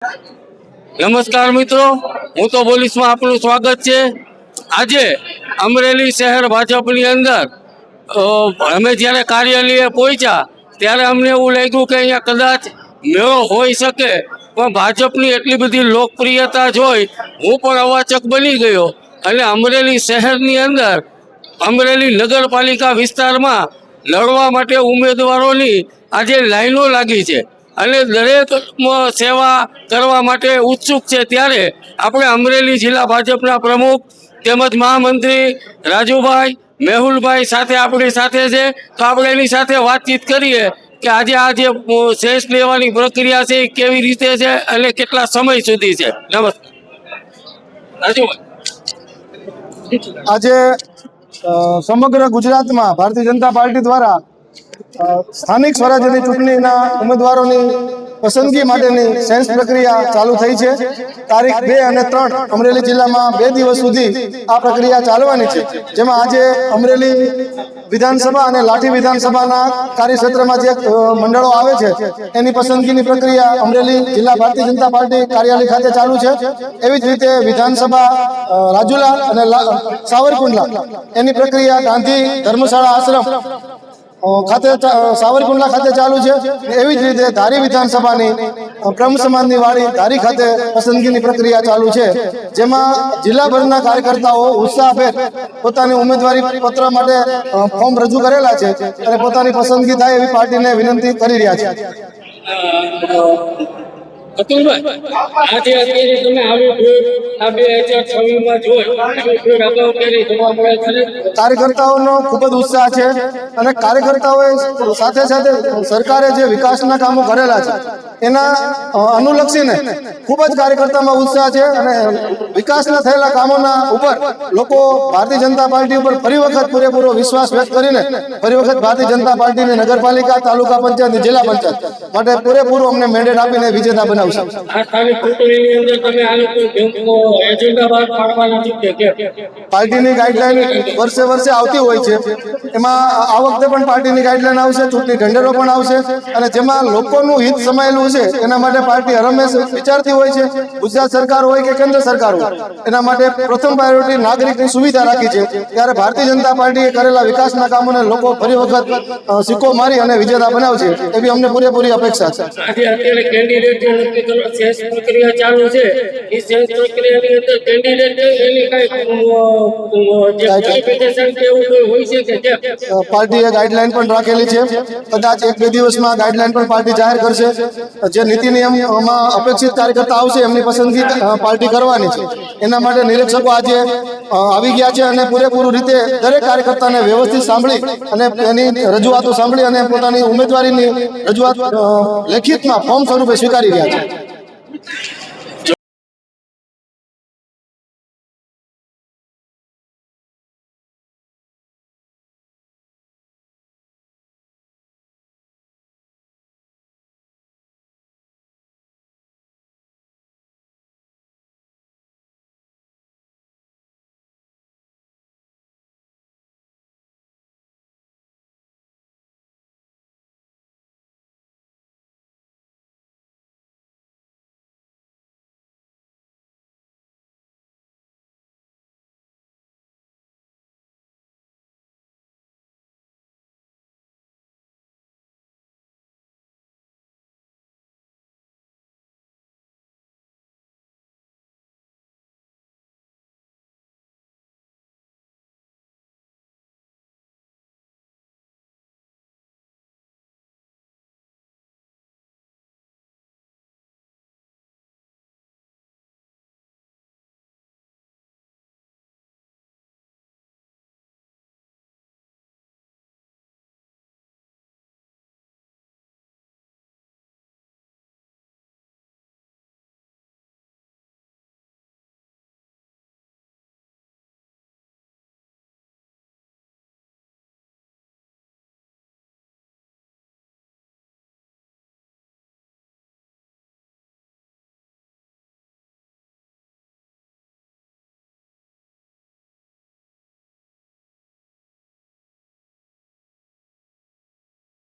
નમસ્કાર મિત્રો, હું તો પોલીસમાં આપનું સ્વાગત છે। આજે અમરેલી શહેર ભાજપની અંદર અમે જ્યારે કાર્યાલયે પહોંચ્યા ત્યારે અમને એવું લાગ્યું કે અહીંયા કદાચ મેળો હોઈ શકે, પણ ભાજપની એટલી બધી લોકપ્રિયતા જોઈ હું પણ અવાચક બની ગયો અને અમરેલી શહેરની અંદર અમરેલી નગરપાલિકા વિસ્તારમાં લડવા માટે ઉમેદવારોની આજે લાઈનો લાગી છે અને દરેક સેવા કરવા માટે ઉત્સુક છે। ત્યારે આપણે અમરેલી જિલ્લા ભાજપના પ્રમુખ તેમજ મહામંત્રી રાજુભાઈ મેહુલભાઈ સાથે આપણી સાથે છે, તો આપણે એની સાથે વાતચીત કરીએ કે આજે આ જે શેષ લેવાની પ્રક્રિયા છે એ કેવી રીતે છે અને કેટલા સમય સુધી છે। નમસ્કાર રાજુભાઈ। આજે સમગ્ર ગુજરાતમાં ભારતીય જનતા પાર્ટી દ્વારા સ્થાનિક સ્વરાજ્યની ચૂંટણીના ઉમેદવારોની પસંદગી માટેની સેન્સ પ્રક્રિયા ચાલુ થઈ છે। તારીખ 2 અને 3 અમરેલી જિલ્લામાં 2 દિવસ સુધી આ પ્રક્રિયા ચાલવાની છે, જેમાં આજે અમરેલી વિધાનસભા અને લાઠી વિધાનસભાના કાર્યક્ષેત્રમાં જે મંડળો આવે છે એની પસંદગીની પ્રક્રિયા અમરેલી જિલ્લા ભારતીય જનતા પાર્ટી કાર્યાલય ખાતે ચાલુ છે। એવી જ રીતે વિધાનસભા રાજુલા અને સાવરકુંડલા એની પ્રક્રિયા ગાંધી ધર્મશાળા આશ્રમ ખાતે સાવરકુંડલા ખાતે ચાલુ છે। એવી જ રીતે ધારી વિધાનસભાની બ્રહ્મ સમાજની વાડી ધારી ખાતે પસંદગીની પ્રક્રિયા ચાલુ છે, જેમાં જિલ્લાભરના કાર્યકર્તાઓ ઉત્સાહભેર પોતાની ઉમેદવારી પત્ર માટે ફોર્મ રજૂ કરેલા છે અને પોતાની પસંદગી થાય એવી પાર્ટીને વિનંતી કરી રહ્યા છે। અતુલભાઈ, આજે અત્યારે તમે આવી આ 2026માં કાર્યકર્તાઓનો ખૂબ જ ઉત્સાહ છે અને કાર્યકર્તાઓએ સાથે સાથે સરકારે જે વિકાસના કામો કરેલા છે એના અનુલક્ષીને ખૂબ જ કાર્યકર્તામાં ઉત્સાહ છે અને વિકાસના થયેલા કામોના ઉપર લોકો ભારતીય જનતા પાર્ટી ઉપર ફરી વખત પૂરેપૂરો વિશ્વાસ વ્યક્ત કરીને ફરી વખત ભારતીય જનતા પાર્ટીને નગરપાલિકા, તાલુકા પંચાયત, જિલ્લા પંચાયત માટે પૂરેપૂરો અમને મેન્ડેટ આપીને વિજેતા બનાવશે। પાર્ટીની ગાઈડલાઈન વર્ષે વર્ષે આવતી હોય છે, એમાં આ વખતે પણ પાર્ટીની ગાઈડલાઈન આવશે, ચૂંટણી ટેન્ડરો પણ આવશે અને જેમાં લોકોનું હિત સમાયેલું છે એના માટે પાર્ટી હરમેશ વિચારતી હોય છે। ગુજરાત સરકાર હોય કે કેન્દ્ર સરકાર હોય, એના માટે પ્રથમ પ્રાયોરિટી નાગરિકની સુવિધા રાખી છે। ત્યારે ભારતીય જનતા પાર્ટીએ કરેલા વિકાસના કામોને લોકો ફરી વખત સિક્કો મારી અને વિજેતા બનાવશે એવી અમને પૂરેપૂરી અપેક્ષા છે। પાર્ટીએ ગાઈડલાઈન પણ રાખેલી છે, કદાચ 1-2 દિવસમાં ગાઈડલાઈન પણ પાર્ટી જાહેર કરશે। જે નીતિ નિયમમાં અપેક્ષિત કાર્યકર્તા આવશે એમની પસંદગી પાર્ટી કરવાની છે। એના માટે નિરીક્ષકો આજે આવી ગયા છે અને પૂરેપૂરી રીતે દરેક કાર્યકર્તાને વ્યવસ્થિત સાંભળી અને એની રજૂઆતો સાંભળી અને પોતાની ઉમેદવારીની રજૂઆત લેખિતમાં ફોર્મ સ્વરૂપે સ્વીકારી રહ્યા છે।